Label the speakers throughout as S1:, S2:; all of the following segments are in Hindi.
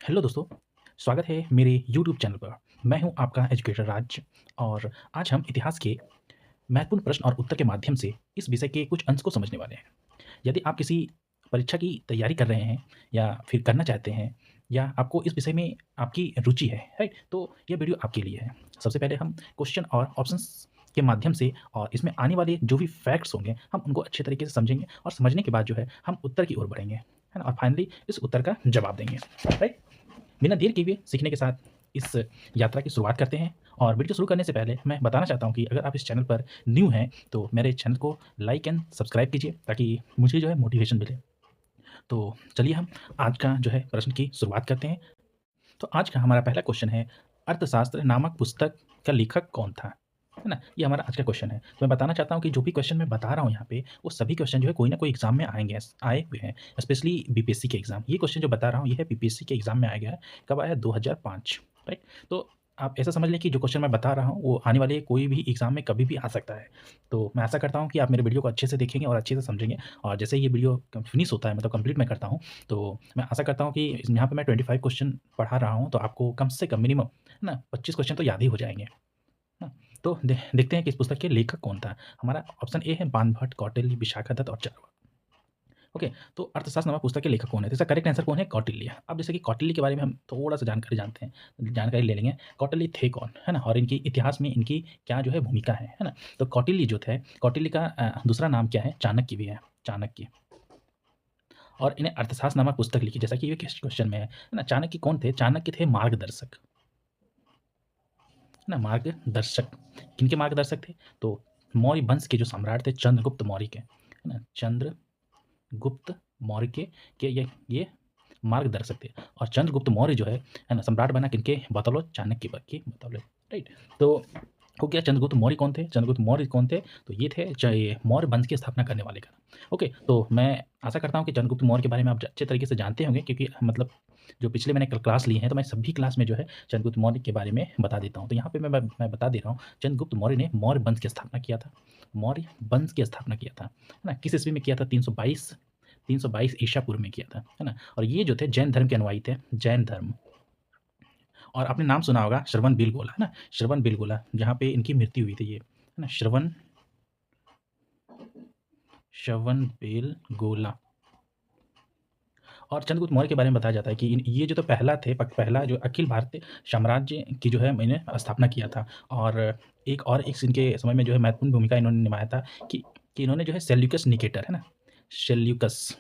S1: हेलो दोस्तों, स्वागत है मेरे यूट्यूब चैनल पर। मैं हूं आपका एजुकेटर राज और आज हम इतिहास के महत्वपूर्ण प्रश्न और उत्तर के माध्यम से इस विषय के कुछ अंश को समझने वाले हैं। यदि आप किसी परीक्षा की तैयारी कर रहे हैं या फिर करना चाहते हैं या आपको इस विषय में आपकी रुचि है, राइट? तो ये वीडियो आपके लिए है। सबसे पहले हम क्वेश्चन और ऑप्शंस के माध्यम से और इसमें आने वाले जो भी फैक्ट्स होंगे, हम उनको अच्छे तरीके से समझेंगे और समझने के बाद जो है हम उत्तर की ओर बढ़ेंगे, है ना? और फाइनली इस उत्तर का जवाब देंगे, राइट? बिना देर किए हुए सीखने के साथ इस यात्रा की शुरुआत करते हैं और वीडियो शुरू करने से पहले मैं बताना चाहता हूँ कि अगर आप इस चैनल पर न्यू हैं तो मेरे चैनल को लाइक एंड सब्सक्राइब कीजिए ताकि मुझे जो है मोटिवेशन मिले। तो चलिए हम आज का जो है प्रश्न की शुरुआत करते हैं। तो आज का हमारा पहला क्वेश्चन है, अर्थशास्त्र नामक पुस्तक का लेखक कौन था? है ना? ये हमारा आज का क्वेश्चन है। तो मैं बताना चाहता हूँ कि जो भी क्वेश्चन मैं बता रहा हूँ यहाँ पे, वो सभी क्वेश्चन जो है कोई ना कोई एग्ज़ाम में आए हुए हैं, स्पेशली बीपीएससी के एग्ज़ाम। ये क्वेश्चन जो बता रहा हूँ, ये है बीपीएससी के एग्ज़ाम में आया गया है। कब आया? 2005, राइट? तो आप ऐसा समझ लें कि जो क्वेश्चन मैं बता रहा हूँ, वो आने वाले कोई भी एग्ज़ाम में कभी भी आ सकता है। तो मैं आशा करता हूँ कि आप मेरे वीडियो को अच्छे से देखेंगे और अच्छे से समझेंगे और जैसे ही ये वीडियो फिनिश होता है, मतलब कंप्लीट मैं करता हूँ, तो मैं आशा करता हूँ कि यहाँ पे मैं 25 क्वेश्चन पढ़ा रहा हूँ, तो आपको कम से कम मिनिमम, है ना, 25 क्वेश्चन तो याद ही हो जाएँगे। हाँ, तो देखते हैं कि इस पुस्तक के लेखक कौन था? हमारा ऑप्शन ए है बाणभट्ट, कौटिल्य, विशाखादत्त और चारवाक। ओके, तो अर्थशास्त्र नामक पुस्तक के लेखक कौन है? तो इसका करेक्ट आंसर कौन है? कौटिल्य। अब जैसे कि कौटिल्य के बारे में हम थोड़ा-सा जानकारी जानते हैं, जानकारी ले लेंगे। कौटिल्य थे कौन? है ना? और इनकी इतिहास में इनकी क्या जो है भूमिका है ना? तो कौटिल्य जो थे, कौटिल्य का दूसरा नाम क्या है? चाणक्य भी है, चाणक्य। और इन्हें अर्थशास्त्र नामक पुस्तक लिखी, जैसा कि ये क्वेश्चन में है ना? चाणक्य कौन थे? चाणक्य थे मार्गदर्शक, है ना? मार्गदर्शक। किनके मार्गदर्शक थे? तो मौर्य वंश के जो सम्राट थे चंद्रगुप्त मौर्य के, है ना? चंद्रगुप्त मौर्य के ये मार्गदर्शक थे और चंद्रगुप्त मौर्य जो है ना? सम्राट बना किनके बदौलत? चाणक्य की बदौलत, राइट? तो हो गया चंद्रगुप्त मौर्य कौन थे? चंद्रगुप्त मौर्य कौन थे? तो ये थे ये मौर्य वंश की स्थापना करने वाले का। ओके, तो मैं आशा करता हूँ कि चंद्रगुप्त मौर्य के बारे में आप अच्छे तरीके से जानते होंगे क्योंकि मतलब जो पिछले मैंने क्लास ली है, तो मैं सभी क्लास में जो है चंद्रगुप्त मौर्य के बारे में बता देता हूँ। तो यहाँ पे मैं बता दे रहा हूँ, चंद्रगुप्त मौर्य ने मौर्य वंश की स्थापना किया था। मौर्य वंश की स्थापना किया था, है ना? किस ईस्वी में किया था? 322 ईसा पूर्व में किया था, है ना? और ये जो थे जैन धर्म के अनुयायी थे, जैन धर्म। और आपने नाम सुना होगा श्रवण बेलगोला, है ना? श्रवण बेलगोला, जहाँ पे इनकी मृत्यु हुई थी ये, है ना? श्रवण बेलगोला। और चंद्रगुप्त मौर्य के बारे में बताया जाता है कि ये जो तो पहला थे, पहला जो अखिल भारतीय साम्राज्य की जो है इन्होंने स्थापना किया था। और एक इनके समय में जो है महत्वपूर्ण भूमिका इन्होंने निभाया था कि इन्होंने जो है सेल्यूकस निकेटर, है ना? सेल्यूकस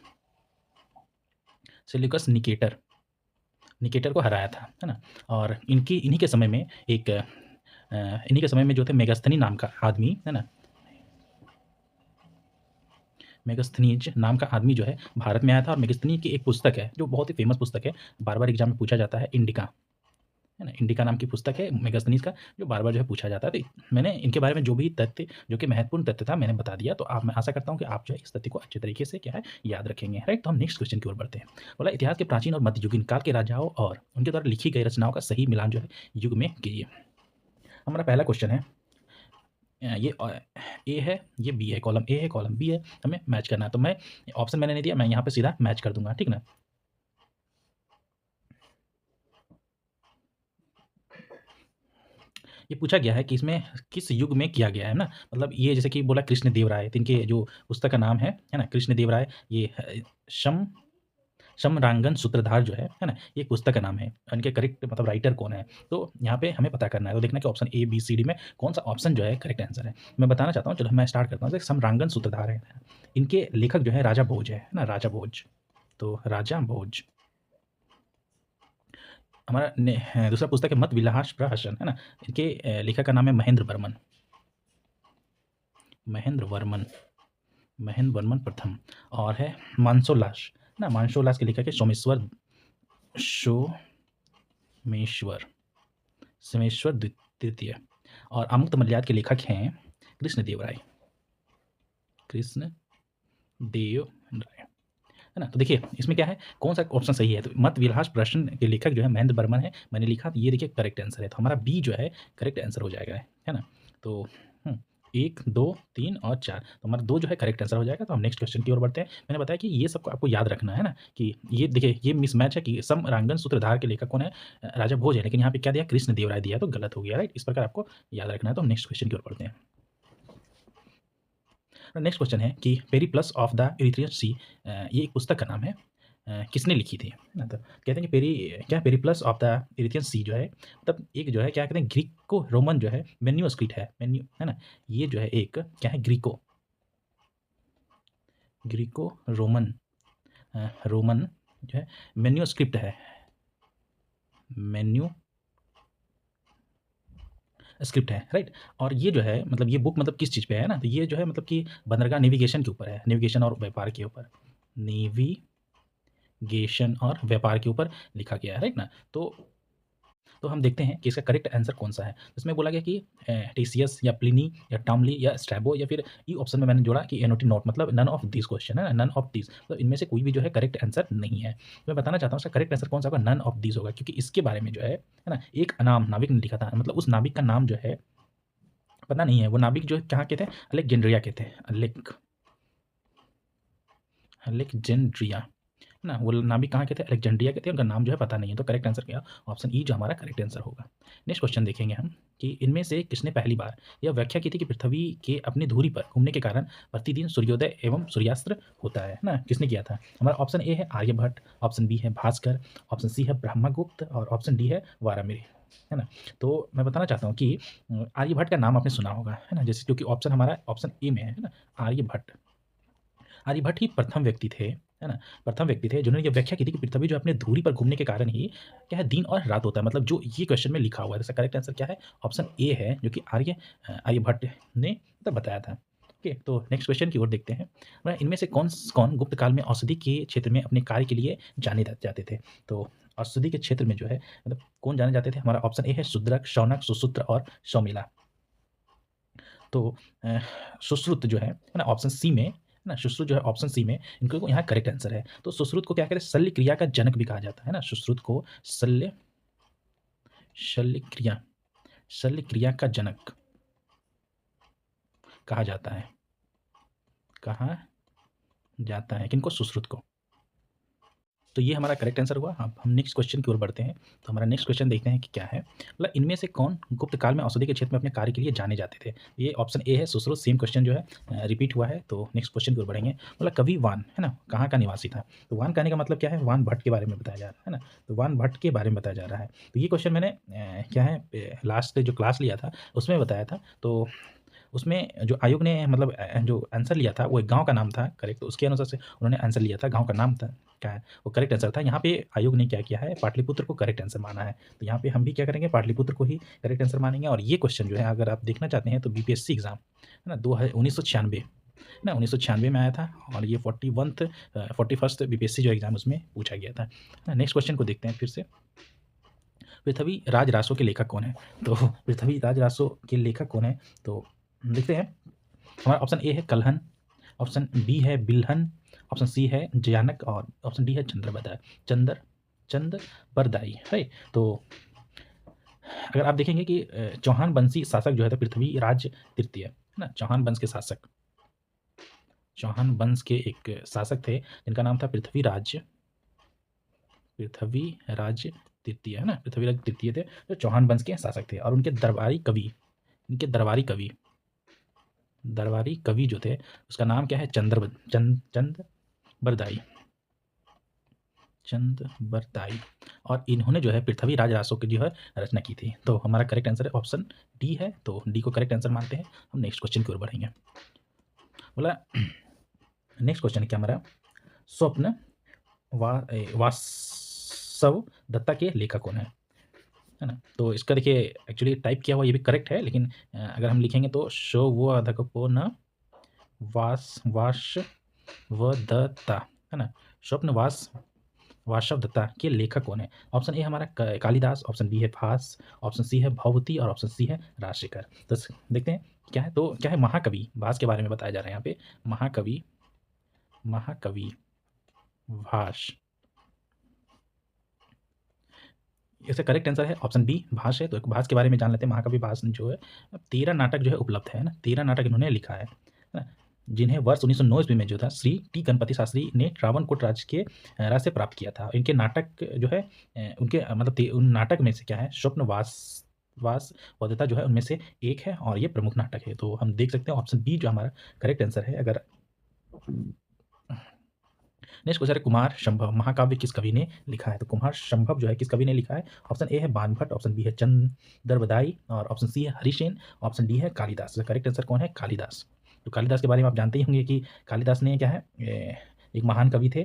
S1: सेल्यूकस निकेटर को हराया था, है ना? और इन्हीं के समय में इन्हीं के समय में जो थे मेगास्थनी नाम का आदमी, है ना? मेगास्थनीज नाम का आदमी जो है भारत में आया था और मेगास्थनी की एक पुस्तक है जो बहुत ही फेमस पुस्तक है, बार-बार एग्ज़ाम में पूछा जाता है, इंडिका, है ना? इंडिका नाम की पुस्तक है मेगास्थनीज का, जो बार-बार जो है पूछा जाता है। तो मैंने इनके बारे में जो भी तथ्य, जो कि महत्वपूर्ण तथ्य था, मैंने बता दिया। तो मैं आशा करता हूँ कि आप जो है इस तथ्य को अच्छे तरीके से क्या है याद रखेंगे, राइट? तो हम नेक्स्ट क्वेश्चन की ओर बढ़ते हैं। बोला इतिहास के प्राचीन और मध्ययुगीन काल के राजाओं और उनके द्वारा लिखी गई रचनाओं का सही मिलान जो है युग में कीजिए। हमारा पहला क्वेश्चन है, ये ए है, ये बी है, कॉलम ए है, कॉलम बी है, हमें मैच करना है। तो मैं ऑप्शन मैंने नहीं दिया, मैं यहाँ पे सीधा मैच कर दूँगा, ठीक ना? ये पूछा गया है कि इसमें किस युग में किया गया है ना? मतलब ये जैसे कि बोला कृष्णदेवराय, तो इनके जो पुस्तक का नाम है ना? कृष्णदेवराय, ये समरांगन सूत्रधार जो है ना? ये पुस्तक का नाम है। इनके करेक्ट मतलब राइटर कौन है? तो यहाँ पे हमें पता करना है। तो देखना कि option A, B, C, D में कौन-सा ऑप्शन जो है करेक्ट आंसर है। मैं बताना चाहता हूँ, चलो मैं स्टार्ट करता हूँ। जैसे समरांगन सूत्रधार है, इनके लेखक जो है राजा भोज है ना? राजा भोज। तो राजा भोज। हमारा दूसरा पुस्तक है मत विलास प्रहसन, है ना? इनके लेखक का नाम है महेंद्र वर्मन। महेंद्र वर्मन, महेंद्र वर्मन प्रथम। और है मानसोल्लास, ना? मानसोल्लास के लेखक है सोमेश्वर सोमेश्वर तृतीय। और अमुक्त मल्याद के लेखक हैं कृष्णदेवराय, कृष्ण देव राय, है ना? तो देखिए इसमें क्या है, कौन सा ऑप्शन सही है? तो मत विलास प्रश्न के लेखक जो है महेंद्र वर्मन है, मैंने लिखा, तो ये देखिए करेक्ट आंसर है। तो हमारा बी जो है करेक्ट आंसर हो जाएगा, है ना? तो 1, 2, 3 और 4, तो हमारा 2 जो है करेक्ट आंसर हो जाएगा। तो हम नेक्स्ट क्वेश्चन की ओर बढ़ते हैं। मैंने बताया कि ये सबको आपको याद रखना है ना, कि ये देखिए ये मिसमैच है कि समरांगन सूत्रधार के लेखक कौन है? राजा भोज है, लेकिन यहाँ पे क्या दिया? कृष्णदेवराय दिया, तो गलत हो गया, राइट? इस प्रकार आपको याद रखना है। तो हम नेक्स्ट क्वेश्चन की ओर बढ़ते हैं। नेक्स्ट क्वेश्चन है कि पेरिप्लस ऑफ द इरिथ्रियन सी, ये एक पुस्तक का नाम है, किसने लिखी थी? ना तो कहते हैं कि पेरिप्लस ऑफ द इरिथ्रियन सी जो है, मतलब एक जो है क्या कहते हैं, ग्रीको रोमन जो है मैन्युस्क्रिप्ट है, मेन्यू है ना, ये जो है एक क्या है, ग्रीको रोमन रोमन जो है मैन्युस्क्रिप्ट है, मैन्यू स्क्रिप्ट है, राइट? और ये जो है मतलब ये बुक मतलब किस चीज़ पे है ना, तो ये जो है मतलब कि बंदरगाह नेविगेशन के ऊपर है, नेविगेशन और व्यापार के ऊपर, नेविगेशन और व्यापार के ऊपर लिखा गया है, राइट ना? तो हम देखते हैं कि इसका करेक्ट आंसर कौन सा है। इसमें बोला गया कि टीसीएस या प्लिनी या टॉमली या स्ट्रैबो, या फिर ई ऑप्शन में मैंने जोड़ा कि एनोटी नॉट, मतलब नन ऑफ दिस क्वेश्चन है ना, नन ऑफ दिस, तो इनमें से कोई भी जो है करेक्ट आंसर नहीं है। तो मैं बताना चाहता हूँ इसका करेक्ट आंसर कौन सा होगा, नन ऑफ दिस होगा, क्योंकि इसके बारे में जो है ना, एक अनाम नाविक ने लिखा था, मतलब उस नाविक का नाम जो है पता नहीं है, वो नाविक जो है कहाँ के थे, अलेक्जेंड्रिया के थे, अलेक्जेंड्रिया ना, वो नाविक कहाँ के थे, अलेक्जेंड्रिया के थे, उनका नाम जो है पता नहीं है। तो करेक्ट आंसर क्या, ऑप्शन ई जो हमारा करेक्ट आंसर होगा। नेक्स्ट क्वेश्चन देखेंगे हम कि इनमें से किसने पहली बार यह व्याख्या की थी कि पृथ्वी के अपनी धुरी पर घूमने के कारण प्रतिदिन सूर्योदय एवं सूर्यास्त होता है ना, किसने किया था? हमारा ऑप्शन ए है आर्यभट्ट, ऑप्शन बी है भास्कर, ऑप्शन सी है ब्रह्मगुप्त और ऑप्शन डी है वारामिरी, है ना? तो मैं बताना चाहता हूँ कि आर्यभट्ट का नाम आपने सुना होगा, है ना, जैसे क्योंकि ऑप्शन हमारा ऑप्शन ए में है ना, आर्यभट्ट। आर्यभट्ट ही प्रथम व्यक्ति थे, है ना? प्रथम व्यक्ति थे जिन्होंने ये व्याख्या की थी कि पृथ्वी जो अपने धुरी पर घूमने के कारण ही क्या है, दिन और रात होता है, मतलब जो ये क्वेश्चन में लिखा हुआ है। इसका करेक्ट आंसर क्या है? ऑप्शन ए है, जो कि आर्यभट्ट ने मतलब बताया था। ओके, तो नेक्स्ट क्वेश्चन की ओर देखते हैं। इनमें से कौन गुप्त काल में औषधि के क्षेत्र में अपने कार्य के लिए जाने जाते थे? तो औषधि के क्षेत्र में जो है मतलब कौन जाने जाते थे? हमारा ऑप्शन ए है शूद्रक, शौनक, सुश्रुत और सौमिला। तो सुश्रुत जो है ना, ऑप्शन सी में है ना, सुश्रुत जो है ऑप्शन सी में, इनको यहाँ करेक्ट आंसर है। तो सुश्रुत को क्या कहते हैं, शल्य क्रिया का जनक भी कहा जाता है ना, सुश्रुत को शल्य शल्य क्रिया का जनक कहा जाता है, कहा जाता है किनको, सुश्रुत को। तो ये हमारा करेक्ट आंसर हुआ। अब हम नेक्स्ट क्वेश्चन की ओर बढ़ते हैं। तो हमारा नेक्स्ट क्वेश्चन देखते हैं कि क्या है, मतलब इनमें से कौन गुप्त काल में औषधि के क्षेत्र में अपने कार्य के लिए जाने जाते थे? ये ऑप्शन ए है सुश्रुत, सेम क्वेश्चन जो है रिपीट हुआ है। तो नेक्स्ट क्वेश्चन की ओर बढ़ेंगे। मतलब कवि वान है ना, कहाँ का निवासी था? तो वान कहने का मतलब क्या है, वान भट्ट के बारे में बताया जा रहा है ना, तो वान भट्ट के बारे में बताया जा रहा है। तो ये क्वेश्चन मैंने क्या है लास्ट जो क्लास लिया था उसमें बताया था। तो उसमें जो आयोग ने मतलब जो आंसर लिया था वो एक गाँव का नाम था, करेक्ट। तो उसके अनुसार से उन्होंने आंसर लिया था, गाँव का नाम था क्या है वो करेक्ट आंसर था। यहाँ पे आयोग ने क्या किया है, पाटलिपुत्र को करेक्ट आंसर माना है। तो यहाँ पे हम भी क्या करेंगे, पाटलिपुत्र को ही करेक्ट आंसर मानेंगे। और ये क्वेश्चन जो है अगर आप देखना चाहते हैं तो बीपीएससी एग्जाम है ना, 1996 ना, 1996 में आया था। और ये 41st बीपीएससी जो एग्जाम उसमें पूछा गया था। नेक्स्ट क्वेश्चन को देखते हैं फिर से। पृथ्वी राज रासो के लेखक कौन है? तो पृथ्वी राज रासो के लेखक कौन है, तो देखते हैं। हमारा ऑप्शन ए है कलहन, ऑप्शन बी है बिल्हन, ऑप्शन सी है जयानक और ऑप्शन डी है चंद्रबरदाई, राइट। तो अगर आप देखेंगे कि चौहान वंशी शासक जो है तो पृथ्वी राज तृतीय है ना, चौहान वंश के शासक, चौहान वंश के एक शासक थे जिनका नाम था पृथ्वीराज तृतीय, है ना, पृथ्वीराज तृतीय थे जो चौहान वंश के शासक थे। और उनके दरबारी कवि जो थे उसका नाम क्या है, चंद्रबरदाई। और इन्होंने जो है पृथ्वी राज रासो की जो है रचना की थी। तो हमारा करेक्ट आंसर है ऑप्शन डी है। तो डी को करेक्ट आंसर मानते हैं। हम नेक्स्ट क्वेश्चन की ओर बढ़ेंगे। बोला नेक्स्ट क्वेश्चन क्या हमारा, स्वप्न वासव दत्ता के लेखक कौन है ना? तो इसका देखिए एक्चुअली टाइप किया हुआ ये भी करेक्ट है, लेकिन अगर हम लिखेंगे तो शो वो अधको न वासवदत्ता, है ना, स्वप्न वासव दत्ता के लेखक कौन है? ऑप्शन ए हमारा कालिदास, ऑप्शन बी है भास, ऑप्शन सी है भवभूति और ऑप्शन सी है राजशेखर। तो देखते हैं क्या है। तो क्या है, महाकवि भास के बारे में बताया जा रहा है यहाँ पे। महाकवि भास, इसका करेक्ट आंसर है ऑप्शन बी भास है। तो एक भास के बारे में जान लेते हैं। महाकवि भास जो है 13 नाटक जो है उपलब्ध है ना, 13 नाटक इन्होंने लिखा है ना, जिन्हें वर्ष 1909 ईस्वी में जो था श्री टी गणपति शास्त्री ने त्रावणकोट राज्य के राज से प्राप्त किया था। इनके नाटक जो है उनके मतलब उन नाटक में से क्या है स्वप्नवास वास वध्यता जो है उनमें से एक है और ये प्रमुख नाटक है। तो हम देख सकते हैं ऑप्शन बी जो हमारा करेक्ट आंसर है। अगर नेक्स्ट क्वेश्चन है कुमार संभव महाकाव्य किस कवि ने लिखा है। तो कुमार संभव जो है किस कवि ने लिखा है। ऑप्शन ए है बाणभट्ट, ऑप्शन बी है चंद्रबदाई और ऑप्शन सी है हरिसेन, ऑप्शन डी है कालिदास। करेक्ट आंसर कौन है, कालिदास। तो कालिदास के बारे में आप जानते ही होंगे कि कालिदास ने क्या है एक महान कवि थे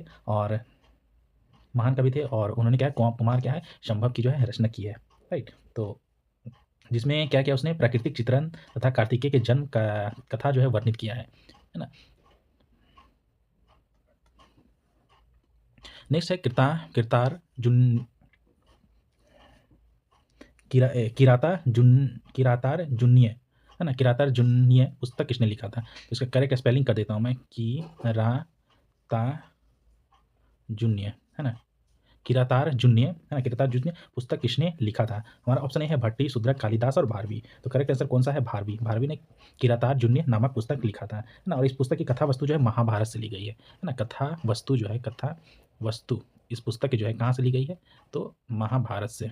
S1: और उन्होंने क्या है कुमार क्या है संभव की जो है रचना की है, राइट। तो जिसमें क्या क्या उसने प्राकृतिक चित्रण तथा कार्तिकेय के जन्म का कथा जो है वर्णित किया है ना। नेक्स्ट है किरतार जुन किरातार जुन्य है ना, किरातार जुन्य पुस्तक किसने लिखा था। तो इसका करेक्ट स्पेलिंग कर देता हूँ मैं, किराता जुन्य है ना, किरातार जुन्य है ना, किरातार जुन्य पुस्तक किसने लिखा था। हमारा ऑप्शन ए है भट्टी, शूद्रक, कालिदास और भारवी। तो करेक्ट आंसर कौन सा है, भारवी। भारवी ने किरातार जुन्य नामक पुस्तक लिखा था है ना। और इस पुस्तक की कथा वस्तु जो है महाभारत से ली गई है ना। कथा वस्तु इस पुस्तक की जो है कहाँ से ली गई है, तो महाभारत से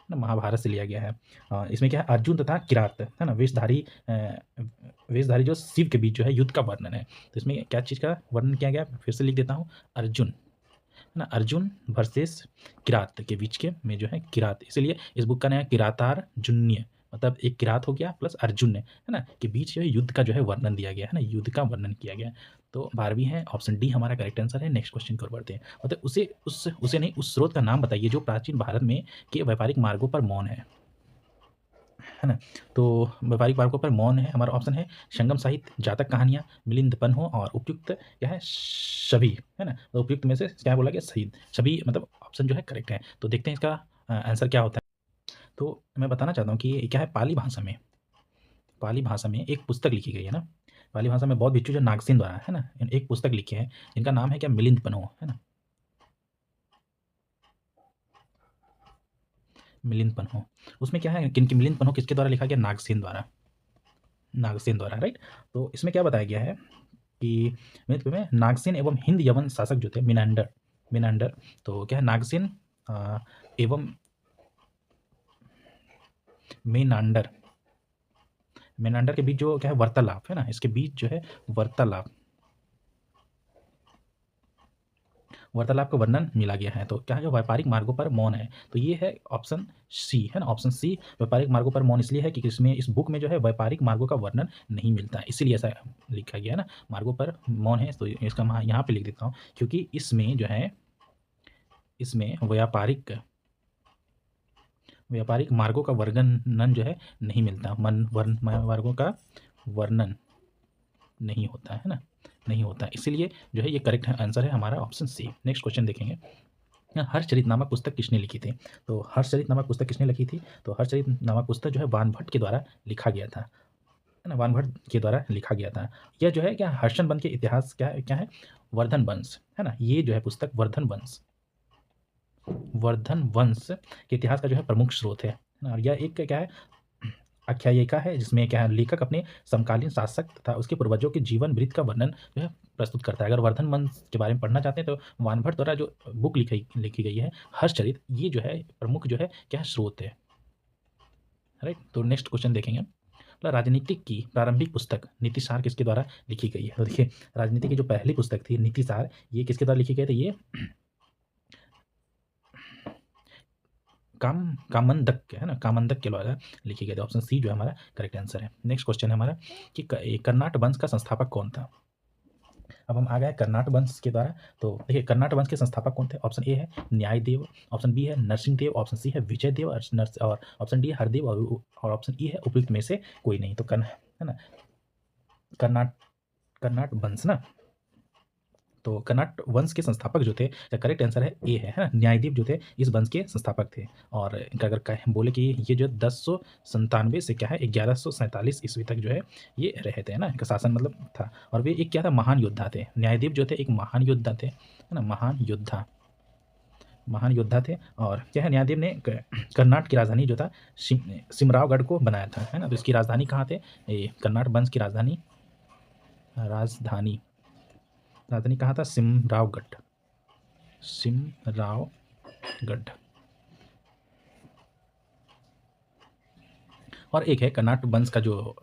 S1: ना, महाभारत से लिया गया है। इसमें क्या है अर्जुन तथा किरात है ना वेशधारी जो शिव के बीच जो है युद्ध का वर्णन है। तो इसमें क्या चीज़ का वर्णन किया गया, फिर से लिख देता हूँ, अर्जुन है ना, अर्जुन वर्सेस किरात के बीच के में जो है किरात, इसलिए इस बुक का नाम है किरातार जुन्य, मतलब एक किरात हो गया प्लस अर्जुन है ना के बीच जो है युद्ध का जो है वर्णन दिया गया है ना, युद्ध का वर्णन किया गया। तो 12वीं है, ऑप्शन डी हमारा करेक्ट आंसर है। नेक्स्ट क्वेश्चन कर बढ़ते हैं। मतलब उसे नहीं उस स्रोत का नाम बताइए जो प्राचीन भारत में के व्यापारिक मार्गों पर मौन है ना। तो व्यापारिक मार्गों पर मौन है, हमारा ऑप्शन है संगम साहित्य, जातक कहानियाँ, मिलिंदपन हो और उपयुक्त क्या है सभी है ना। तो उपयुक्त में से क्या बोला गया, सही सभी मतलब ऑप्शन जो है करेक्ट है। तो देखते हैं इसका आंसर क्या होता है। तो मैं बताना चाहता हूँ कि क्या है पाली भाषा में एक पुस्तक लिखी गई है ना। पाली भाषा में बौद्ध भिक्षु जो नागसेन द्वारा है ना एक पुस्तक लिखी है जिनका नाम है क्या मिलिंदपनो है ना, मिलिंदपनो। उसमें क्या है किनकी मिलिंदपनो किसके द्वारा लिखा गया, नागसेन द्वारा, राइट। तो इसमें क्या बताया गया है कि में नागसेन एवं हिंद यवन शासक जो थे मिनांडर, तो क्या है नागसेन एवं मेनांडर के बीच जो क्या है वार्तालाप है ना, इसके बीच जो है वार्तालाप का वर्णन मिला गया है। तो क्या है व्यापारिक मार्गों पर मौन है, तो ये है ऑप्शन सी है ना, ऑप्शन सी व्यापारिक मार्गों पर मौन इसलिए है कि इसमें इस बुक में जो है व्यापारिक मार्गों का वर्णन नहीं मिलता है, इसीलिए ऐसा लिखा गया है ना, मार्गों पर मौन है। तो इसका मैं यहाँ पे लिख देता हूँ क्योंकि इसमें जो है इसमें व्यापारिक मार्गों का वर्णन जो है नहीं मिलता, मार्गों का वर्णन नहीं होता है ना, नहीं होता, इसीलिए जो है ये करेक्ट आंसर है हमारा ऑप्शन सी। नेक्स्ट क्वेश्चन देखेंगे, हर्षचरित नामक पुस्तक किसने लिखी थी। तो हर्षचरित नामक पुस्तक किसने लिखी थी, तो हर्षचरित नामक पुस्तक जो है बाणभट्ट के द्वारा लिखा गया था है ना, बाणभट्ट के द्वारा लिखा गया था। यह जो है क्या हर्षण वंश के इतिहास क्या है वर्धन वंश है ना, ये जो है पुस्तक वर्धन वंश के इतिहास का जो है प्रमुख स्रोत है ना। और यह एक क्या है आख्यायिका है जिसमें क्या है लेखक अपने समकालीन शासक तथा उसके पूर्वजों के जीवन वृत्त का वर्णन जो है प्रस्तुत करता है। अगर वर्धन वंश के बारे में पढ़ना चाहते हैं तो बाणभट्ट द्वारा जो बुक लिखी गई है हर्षचरित, ये जो है प्रमुख जो है क्या स्रोत है, राइट। तो नेक्स्ट क्वेश्चन देखेंगे, राजनीतिक की प्रारंभिक पुस्तक नीतिसार किसके द्वारा लिखी गई है। तो देखिए राजनीति की जो पहली पुस्तक थी नीतिसार, ये किसके द्वारा लिखी गई थी, ये कामंदक है ना, कामंदक के द्वारा लिखी गई थी। ऑप्शन सी जो है हमारा करेक्ट आंसर है। नेक्स्ट क्वेश्चन है हमारा कि कर्नाट वंश का संस्थापक कौन था। अब हम आ गए कर्नाट वंश के द्वारा। तो देखिए कर्नाट वंश के संस्थापक कौन थे, ऑप्शन ए है न्यायदेव, ऑप्शन बी है नरसिंह देव, ऑप्शन सी है विजय देव और ऑप्शन डी है हरदेव और ऑप्शन ई है उपयुक्त में से कोई नहीं। तो है ना कर्नाट वंश ना, तो कर्नाट वंश के संस्थापक जो थे, करेक्ट आंसर है ए है ना, न्यायदेव जो थे इस वंश के संस्थापक थे। और इनका अगर बोले कि ये जो 1097 से क्या है 1147 ईस्वी तक जो है ये रहे थे ना, इनका शासन मतलब था। और वे एक क्या था महान योद्धा थे, न्यायदेव जो थे एक महान योद्धा थे है ना, महान योद्धा महान योद्धा थे और क्या है न्यायदेव ने कर्नाटक की राजधानी जो था सिमरावगढ़ को बनाया था, है ना। तो इसकी राजधानी कहाँ थे, ये कर्नाटक वंश की राजधानी राजधानी राजधानी कहाँ था, सिमरावगढ़, सिमरावगढ़। और एक है कर्नाटक वंश का जो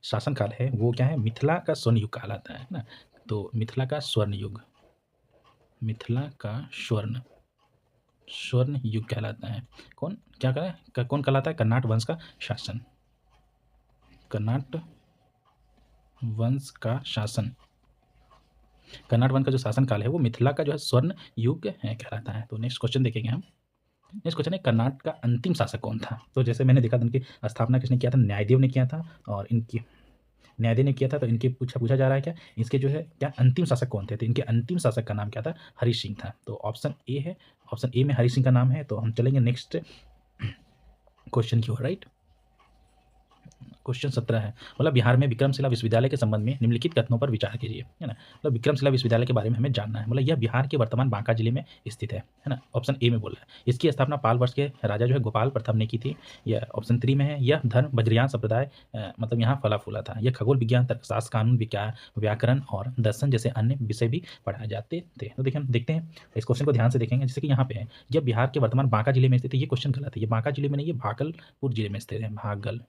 S1: शासनकाल है वो क्या है, मिथिला का स्वर्ण युग कहलाता है ना। तो मिथिला का स्वर्ण युग, मिथिला का स्वर्ण युग कहलाता है। कौन क्या कौन कहलाता है, कर्नाटक वंश का शासन, कर्नाटक वंश का शासन, कर्नाटक वंश का जो शासन काल है वो मिथिला का जो है स्वर्ण युग है कहलाता है। तो नेक्स्ट क्वेश्चन देखेंगे हम। नेक्स्ट क्वेश्चन है कर्नाटक का अंतिम शासक कौन था। तो जैसे मैंने देखा था इनकी स्थापना किसने किया था, न्यायदेव ने किया था, और इनकी न्यायदेव ने किया था। तो इनके पूछा जा रहा है क्या, इसके जो है क्या अंतिम शासक कौन थे। तो इनके अंतिम शासक का नाम क्या था, हरि सिंह था। तो ऑप्शन ए है, ऑप्शन ए में हरि सिंह का नाम है। तो हम चलेंगे नेक्स्ट क्वेश्चन की ओर, राइट। क्वेश्चन 17 है, मतलब बिहार में विक्रमशिला विश्वविद्यालय के संबंध में निम्नलिखित कथनों पर विचार कीजिए, है ना। मतलब विक्रमशिला विश्वविद्यालय के बारे में हमें जानना है। मतलब यह बिहार के वर्तमान बांका जिले में स्थित है ना। ऑप्शन ए में बोला है इसकी स्थापना पाल वंश के राजा जो है गोपाल प्रथम ने की थी। यह ऑप्शन 3 में है, यह धर्म वज्रयान संप्रदाय मतलब यहाँ फला फूला था। यह खगोल विज्ञान, तर्कशास्त्र, कानून, व्याकरण और दर्शन जैसे अन्य विषय भी पढ़ाए जाते थे। तो देखिए हम देखते हैं इस क्वेश्चन को ध्यान से देखेंगे। जैसे कि यहाँ पे है, यह बिहार के वर्तमान बांका जिले में स्थित है। ये क्वेश्चन गलत है, ये बांका जिले में नहीं, ये भागलपुर जिले में स्थित है, भागल।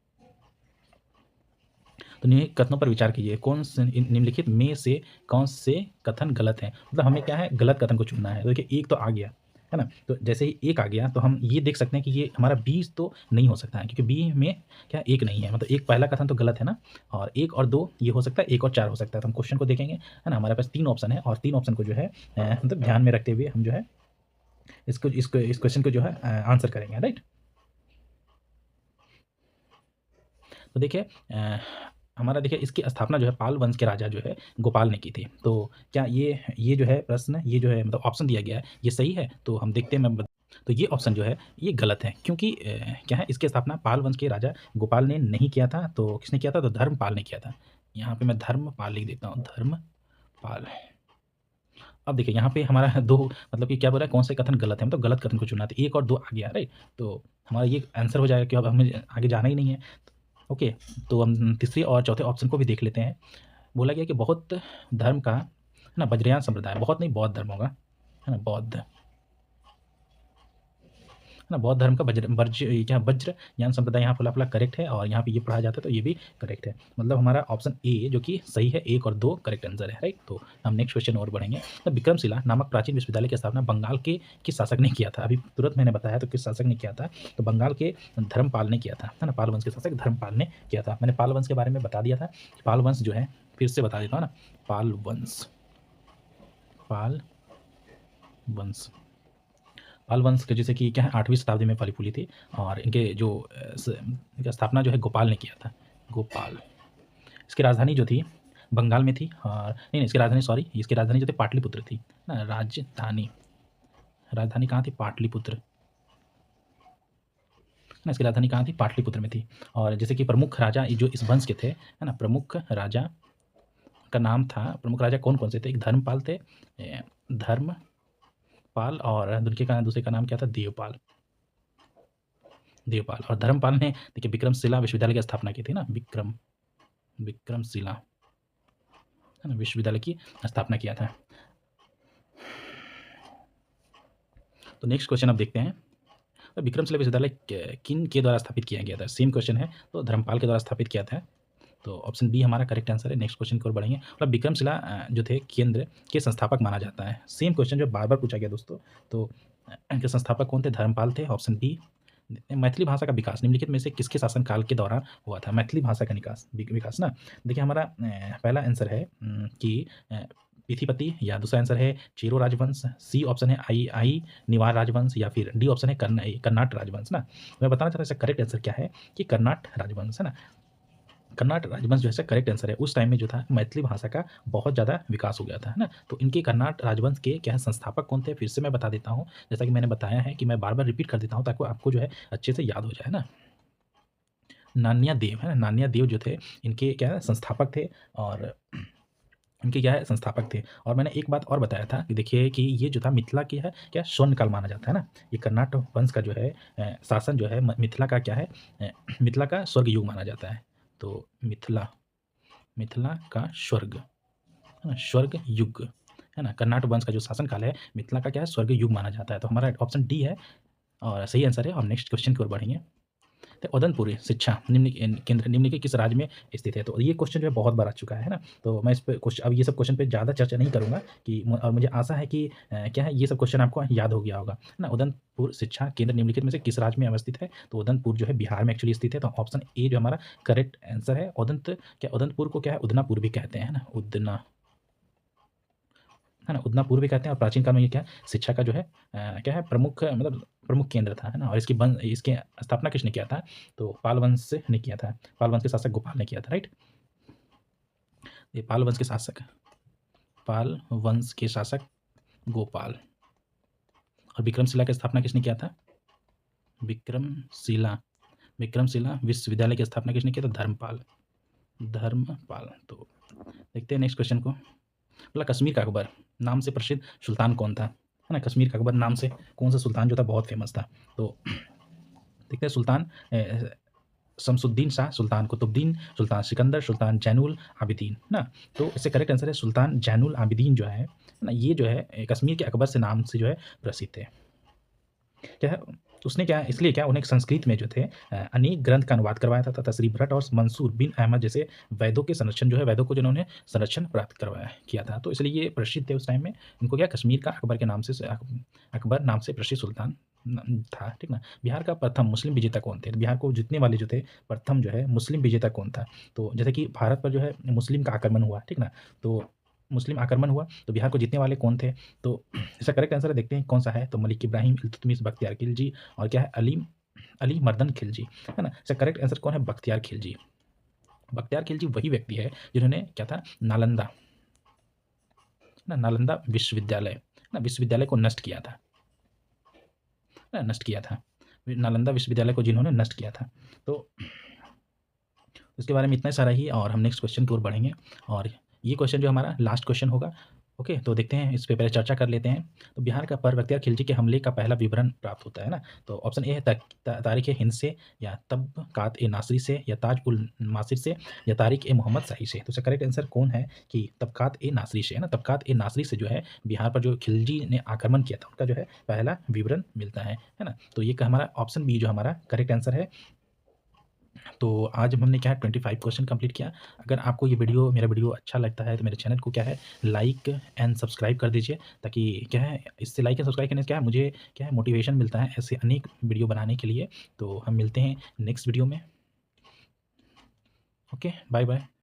S1: तो कथनों पर विचार कीजिए, कौन से निम्नलिखित में से कौन से कथन गलत हैं। मतलब हमें क्या है, गलत कथन को चुनना है। तो देखिए एक तो आ गया है ना। तो जैसे ही एक आ गया तो हम ये देख सकते हैं कि ये हमारा बी तो नहीं हो सकता है, क्योंकि बी में क्या एक नहीं है। मतलब एक पहला कथन तो गलत है ना, और एक और दो ये हो सकता है, एक और चार हो सकता है। तो हम क्वेश्चन को देखेंगे, है ना। हमारे पास 3 ऑप्शन है और 3 ऑप्शन को जो है मतलब ध्यान में रखते हुए हम जो है इस क्वेश्चन को जो है आंसर करेंगे, राइट। तो देखिए हमारा देखिए इसकी स्थापना जो है पाल वंश के राजा जो है गोपाल ने की थी। तो क्या ये जो है प्रश्न, ये जो है मतलब ऑप्शन दिया गया है ये सही है। तो हम देखते हैं तो ये ऑप्शन जो है ये गलत है, क्योंकि क्या है इसकी स्थापना पाल वंश के राजा गोपाल ने नहीं किया था। तो किसने किया था, तो धर्मपाल ने किया था। यहाँ पे मैं धर्मपाल लिख देता हूँ, धर्मपाल। अब देखिए यहाँ पे हमारा दो मतलब कि क्या बोला है, कौन से कथन गलत है, मतलब गलत कथन को चुना था। 1 और 2 आ गया, राइट। तो हमारा ये आंसर हो जाएगा कि अब हमें आगे जाना ही नहीं है। ओके, तो हम तीसरे और चौथे ऑप्शन को भी देख लेते हैं। बोला गया कि बहुत धर्म का है ना, वज्रयान संप्रदाय, बहुत नहीं बौद्ध धर्म होगा, है ना, बौद्ध, है ना, बौद्ध धर्म का वज्रयान संप्रदाय यहाँ फला फला करेक्ट है, और यहाँ पे ये पढ़ा जाता है तो ये भी करेक्ट है। मतलब हमारा ऑप्शन ए जो कि सही है, 1 और 2 करेक्ट आंसर है, राइट। तो हम नेक्स्ट क्वेश्चन और बढ़ेंगे। तो विक्रमशिला नामक प्राचीन विश्वविद्यालय की स्थापना बंगाल के किस शासक ने किया था। अभी तुरंत मैंने बताया तो किस शासक ने किया था, तो बंगाल के धर्मपाल ने किया था, है ना। पाल वंश के शासक धर्मपाल ने किया था। मैंने पाल वंश के बारे में बता दिया था। पाल वंश जो है फिर से बता देता हूँ ना, पाल वंश, पाल वंश के जैसे कि क्या है 8वीं शताब्दी में फली फूली थी, और इनके जो इनका स्थापना जो है गोपाल ने किया था, गोपाल। इसकी राजधानी जो थी बंगाल में थी, और नहीं इसकी राजधानी इसकी राजधानी जो थी पाटलिपुत्र थी ना। राजधानी कहाँ थी, पाटलिपुत्र ना। इसकी राजधानी कहाँ थी, पाटलिपुत्र में थी। और जैसे कि प्रमुख राजा जो इस वंश के थे, है ना, प्रमुख राजा का नाम था, प्रमुख राजा कौन कौन से थे, एक धर्मपाल थे, धर्मपाल, और दूसरे का नाम क्या था, देवपाल। और धर्मपाल ने देखिए विक्रमशिला विश्वविद्यालय की स्थापना की थी ना, विक्रमशिला, है ना, विश्वविद्यालय की स्थापना किया था। तो नेक्स्ट क्वेश्चन अब देखते हैं, तो विक्रमशिला विश्वविद्यालय किन के द्वारा स्थापित किया गया था। सेम क्वेश्चन है, तो धर्मपाल के द्वारा स्थापित किया था। तो ऑप्शन बी हमारा करेक्ट आंसर है। नेक्स्ट क्वेश्चन की ओर बढ़ेंगे। मतलब विक्रमशिला जो थे केंद्र के संस्थापक माना जाता है। सेम क्वेश्चन जो बार बार पूछा गया दोस्तों। तो इनके संस्थापक कौन थे, धर्मपाल थे। ऑप्शन बी मैथिली भाषा का विकास निम्नलिखित में से किसके शासनकाल के दौरान हुआ था। मैथिली भाषा का विकास ना, देखिए हमारा पहला आंसर है कि पिथिपति, या दूसरा आंसर है चेरो राजवंश, सी ऑप्शन है आई निवार राजवंश, या फिर डी ऑप्शन है कर्नाट राजवंश ना। मैं बताना चाहता हूँ इसका करेक्ट आंसर क्या है, कि कर्नाट राजवंश, है ना। कर्नाट राजवंश जो है करेक्ट आंसर है। उस टाइम में जो था मैथिली भाषा का बहुत ज़्यादा विकास हो गया था, है ना। तो इनके कर्नाट राजवंश के क्या है संस्थापक कौन थे, फिर से मैं बता देता हूँ। जैसा कि मैंने बताया है कि मैं बार बार रिपीट कर देता हूँ ताकि आपको जो है अच्छे से याद हो जाए ना। नान्या देव, है ना, नान्या देव जो थे इनके क्या है संस्थापक थे, और इनके क्या है संस्थापक थे। और मैंने एक बात और बताया था कि देखिए कि ये जो था मिथिला की है क्या स्वर्णकाल माना जाता है ना। ये कर्नाटक वंश का जो है शासन जो है मिथिला का क्या है मिथिला का स्वर्ग युग माना जाता है। तो मिथिला मिथिला का स्वर्ग है ना, स्वर्ग युग है ना। कर्नाटक वंश का जो शासन काल है मिथिला का क्या है स्वर्ग युग माना जाता है। तो हमारा ऑप्शन डी है और सही आंसर है। और नेक्स्ट क्वेश्चन की ओर बढ़ेंगे। तो उदयपुर शिक्षा निम्न केंद्र निम्न के किस राज्य में स्थित है। तो ये क्वेश्चन जो है बहुत बार आ चुका है ना। तो मैं इस पे क्वेश्चन अब ये सब क्वेश्चन पे ज़्यादा चर्चा नहीं करूँगा कि और मुझे आशा है कि क्या है ये सब क्वेश्चन आपको याद हो गया होगा है ना। उदयपुर शिक्षा केंद्र निम्नलिखित में से किस राज्य में अवस्थित है। तो उदयपुर जो है बिहार में एक्चुअली स्थित है। तो ऑप्शन ए जो हमारा करेक्ट आंसर है। उदयपुर को क्या है उदनापुर भी कहते हैं ना, उदना है ना, उदनापुर भी कहते हैं। और प्राचीन काल में ये क्या है शिक्षा का जो है क्या है प्रमुख मतलब प्रमुख केंद्र था है ना। और इसकी स्थापना किसने किया था। तो पाल वंश ने किया था। पाल वंश के शासक गोपाल ने किया था, राइट। ये पाल वंश के शासक गोपाल। और विक्रमशिला की स्थापना किसने किया था। विक्रमशिला विश्वविद्यालय की स्थापना किसने किया था। धर्मपाल। तो देखते हैं नेक्स्ट क्वेश्चन को। बोला कश्मीर का अकबर नाम से प्रसिद्ध सुल्तान कौन था, है ना। कश्मीर का अकबर नाम से कौन सा सुल्तान जो था बहुत फेमस था। तो देखते हैं सुल्तान शमसुद्दीन शाह, सुल्तान कुतुबुद्दीन, सुल्तान सिकंदर, सुल्तान जैनुल आबिदीन ना। तो इससे करेक्ट आंसर है सुल्तान जैनुल आबिदीन जो है ना। ये जो है कश्मीर के अकबर से नाम से जो है प्रसिद्ध है। क्या है उसने क्या इसलिए क्या उन्हें संस्कृत में जो थे अनेक ग्रंथ का अनुवाद करवाया था तथा श्री भट्ट और मंसूर बिन अहमद जैसे वैदों के संरक्षण जो है वैदों को जिन्होंने संरक्षण प्राप्त करवाया किया था। तो इसलिए ये प्रसिद्ध थे उस टाइम में। इनको क्या कश्मीर का अकबर के नाम से अकबर नाम से प्रसिद्ध सुल्तान था, ठीक ना। बिहार का प्रथम मुस्लिम विजेता कौन थे। बिहार को जीतने वाले जो थे प्रथम जो है मुस्लिम विजेता कौन था। तो जैसे कि भारत पर जो है मुस्लिम का आक्रमण हुआ, ठीक ना। तो मुस्लिम आक्रमण हुआ तो बिहार को जीतने वाले कौन थे। तो इसका करेक्ट आंसर है देखते हैं कौन सा है। तो मलिक इब्राहिम, इल्तुतमिश, बख्तियार खिलजी और क्या है अली अली मर्दन खिलजी, है ना। इसका करेक्ट आंसर कौन है बख्तियार खिलजी। बख्तियार खिलजी वही व्यक्ति है जिन्होंने क्या था नालंदा विश्वविद्यालय ना विश्वविद्यालय को नष्ट किया था नालंदा विश्वविद्यालय को जिन्होंने नष्ट किया था। तो उसके बारे में इतना सारा ही। और हम नेक्स्ट क्वेश्चन की ओर बढ़ेंगे। और ये क्वेश्चन जो हमारा लास्ट क्वेश्चन होगा। ओके, तो देखते हैं इस पे पहले चर्चा कर लेते हैं। तो बिहार का पर बख्तियार खिलजी के हमले का पहला विवरण प्राप्त होता है ना। तो ऑप्शन ए है तारिक ए हिंद से, या तबकात ए नासरी से, या ताज उल नासिर से, या तारिक ए मोहम्मद शाही से। तो इसका करेक्ट आंसर कौन है कि तबकात ए नासरी से, है ना। तबकात ए नासरी से जो है बिहार पर जो खिलजी ने आक्रमण किया था उनका जो है पहला विवरण मिलता है ना। तो ये हमारा ऑप्शन बी जो हमारा करेक्ट आंसर है। तो आज हमने क्या है 25 क्वेश्चन कंप्लीट किया। अगर आपको ये मेरा वीडियो अच्छा लगता है तो मेरे चैनल को क्या है लाइक एंड सब्सक्राइब कर दीजिए, ताकि क्या है इससे लाइक एंड सब्सक्राइब करने से क्या है मुझे क्या है मोटिवेशन मिलता है ऐसे अनेक वीडियो बनाने के लिए। तो हम मिलते हैं नेक्स्ट वीडियो में। Okay, bye bye.